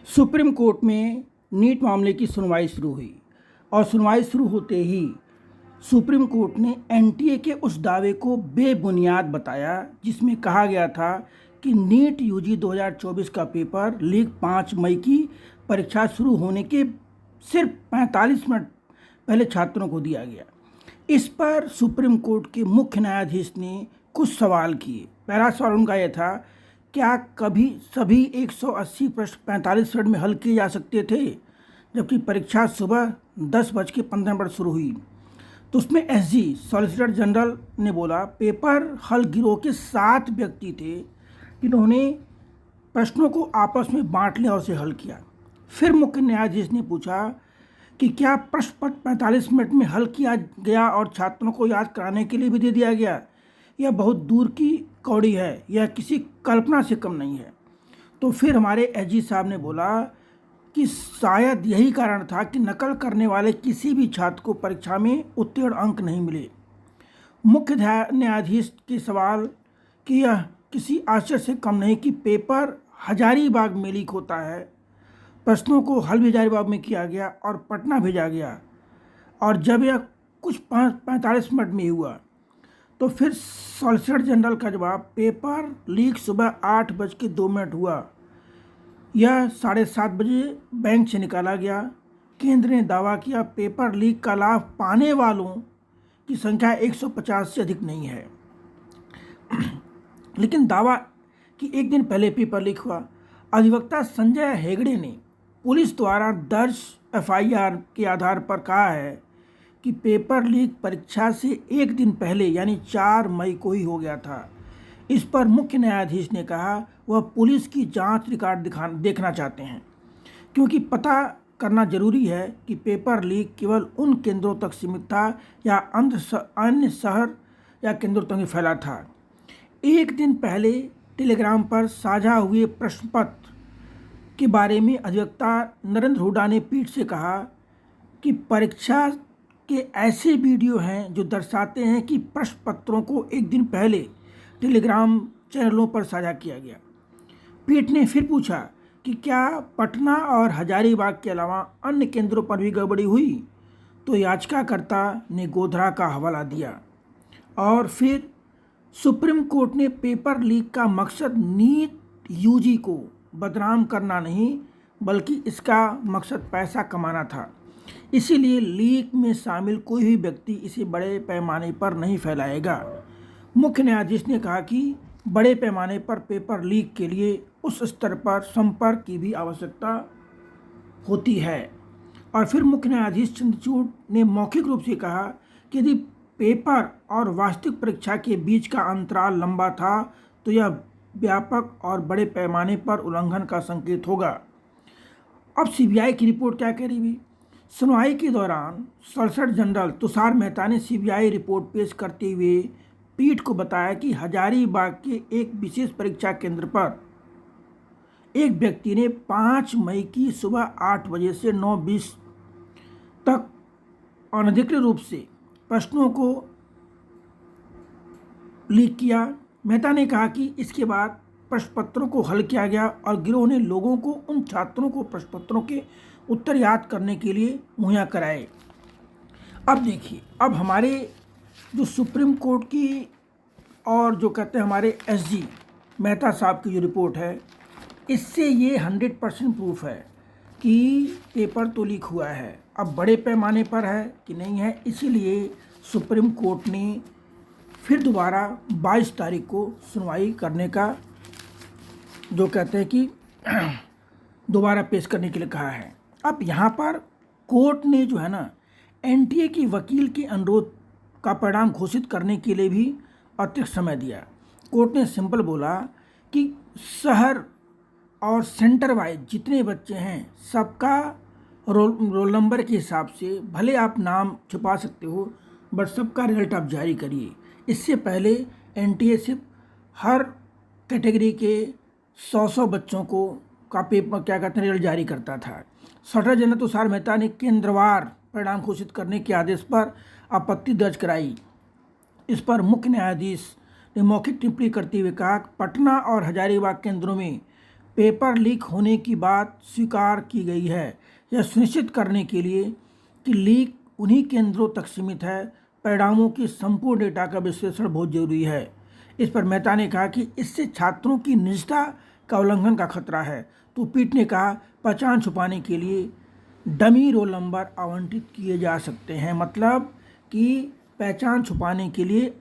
Supreme court में NEET मामले की सुनवाई शुरू हुई और सुनवाई शुरू होते ही सुप्रीम कोर्ट ने एनटीए के उस दावे को बेबुनियाद बताया जिसमें कहा गया था कि नीट यूजी 2024 का पेपर लीक 5 मई की परीक्षा शुरू होने के सिर्फ 45 मिनट पहले छात्रों को दिया गया। इस पर सुप्रीम कोर्ट के मुख्य न्यायाधीश ने कुछ सवाल किए। पहला सवाल उनका यह था, क्या कभी सभी 180 प्रश्न 45 मिनट में हल किए जा सकते थे जबकि परीक्षा सुबह 10:15 शुरू हुई? तो उसमें एसजी सॉलिसिटर जनरल ने बोला, पेपर हल गिरोह के 7 व्यक्ति थे जिन्होंने प्रश्नों को आपस में बांट लिया और उसे हल किया। फिर मुख्य न्यायाधीश ने पूछा कि क्या प्रश्न पत्र 45 मिनट में हल किया गया और छात्रों को याद कराने के लिए भी दे दिया गया? यह बहुत दूर की कौड़ी है, यह किसी कल्पना से कम नहीं है। तो फिर हमारे एसजी साहब ने बोला कि शायद यही कारण था कि नकल करने वाले किसी भी छात्र को परीक्षा में उत्तीर्ण अंक नहीं मिले। मुख्य न्यायाधीश के सवाल कि यह किसी आश्चर्य से कम नहीं कि पेपर हजारीबाग में लीक होता है, प्रश्नों को हल भी हजारीबाग में किया गया और पटना भेजा गया, और जब यह कुछ 45 मिनट में हुआ तो फिर सॉलिसिटर जनरल का जवाब, पेपर लीक सुबह 8:02 हुआ, यह 7:30 बजे बैंक से निकाला गया। केंद्र ने दावा किया पेपर लीक का लाभ पाने वालों की संख्या 150 से अधिक नहीं है, लेकिन दावा कि एक दिन पहले पेपर लीक हुआ। अधिवक्ता संजय हेगड़े ने पुलिस द्वारा दर्ज एफआईआर के आधार पर कहा है कि पेपर लीक परीक्षा से एक दिन पहले यानी 4 मई को ही हो गया था। इस पर मुख्य न्यायाधीश ने कहा वह पुलिस की जांच रिकॉर्ड देखना चाहते हैं, क्योंकि पता करना जरूरी है कि पेपर लीक केवल उन केंद्रों तक सीमित था या अन्य शहर या केंद्रों तक ही फैला था। एक दिन पहले टेलीग्राम पर साझा हुए प्रश्न पत्र के बारे में अधिवक्ता नरेंद्र हुड्डा ने पीठ से कहा कि परीक्षा के ऐसे वीडियो हैं जो दर्शाते हैं कि प्रश्न पत्रों को एक दिन पहले टेलीग्राम चैनलों पर साझा किया गया। पीठ ने फिर पूछा कि क्या पटना और हजारीबाग के अलावा अन्य केंद्रों पर भी गड़बड़ी हुई? तो याचिकाकर्ता ने गोधरा का हवाला दिया और फिर सुप्रीम कोर्ट ने पेपर लीक का मकसद नीट यूजी को बदनाम करना नहीं बल्कि इसका मकसद पैसा कमाना था, इसीलिए लीक में शामिल कोई भी व्यक्ति इसे बड़े पैमाने पर नहीं फैलाएगा। मुख्य न्यायाधीश ने कहा कि बड़े पैमाने पर पेपर लीक के लिए उस स्तर पर संपर्क की भी आवश्यकता होती है। और फिर मुख्य न्यायाधीश चंद्रचूड़ ने मौखिक रूप से कहा कि यदि पेपर और वास्तविक परीक्षा के बीच का अंतराल लंबा था तो यह व्यापक और बड़े पैमाने पर उल्लंघन का संकेत होगा। अब सीबीआई की रिपोर्ट क्या कह रही है? सुनवाई के दौरान सॉलिसिटर जनरल तुषार मेहता ने सीबीआई रिपोर्ट पेश करते हुए पीठ को बताया कि हजारीबाग के एक विशेष परीक्षा केंद्र पर एक व्यक्ति ने 5 मई की सुबह 8 बजे से 9:20 तक अनधिकृत रूप से प्रश्नों को लीक किया। मेहता ने कहा कि इसके बाद प्रश्न पत्रों को हल किया गया और गिरोह ने लोगों को उन छात्रों को प्रश्न पत्रों के उत्तर याद करने के लिए मुहैया कराए। अब देखिए, अब हमारे जो सुप्रीम कोर्ट की और जो कहते हैं हमारे एसजी मेहता साहब की जो रिपोर्ट है, इससे ये 100% प्रूफ है कि पेपर तो लीक हुआ है। अब बड़े पैमाने पर है कि नहीं है, इसीलिए सुप्रीम कोर्ट ने फिर दोबारा 22 तारीख को सुनवाई करने का जो कहते हैं कि दोबारा पेश करने के लिए कहा है। अब यहाँ पर कोर्ट ने जो है ना एनटीए की वकील के अनुरोध का परिणाम घोषित करने के लिए भी अतिरिक्त समय दिया। कोर्ट ने सिंपल बोला कि शहर और सेंटर वाइज जितने बच्चे हैं सबका रोल नंबर के हिसाब से भले आप नाम छुपा सकते हो बट सबका रिजल्ट आप जारी करिए। इससे पहले एनटीए सिर्फ हर कैटेगरी के 100 बच्चों को का पेपर क्या कहते हैं रिजल्ट जारी करता था। सॉलिसिटर जनरल तुषार मेहता ने केंद्रवार परिणाम घोषित करने के आदेश पर आपत्ति दर्ज कराई। इस पर मुख्य न्यायाधीश ने मौखिक टिप्पणी करते हुए कहा पटना और हजारीबाग केंद्रों में पेपर लीक होने की बात स्वीकार की गई है। यह सुनिश्चित करने के लिए कि लीक उन्हीं केंद्रों तक सीमित है, परिणामों के संपूर्ण डेटा का विश्लेषण बहुत जरूरी है। इस पर मेहता ने कहा कि इससे छात्रों की निजता का उल्लंघन का खतरा है। तो पीठ ने कहा पहचान छुपाने के लिए डमी रोल नंबर आवंटित किए जा सकते हैं, मतलब कि पहचान छुपाने के लिए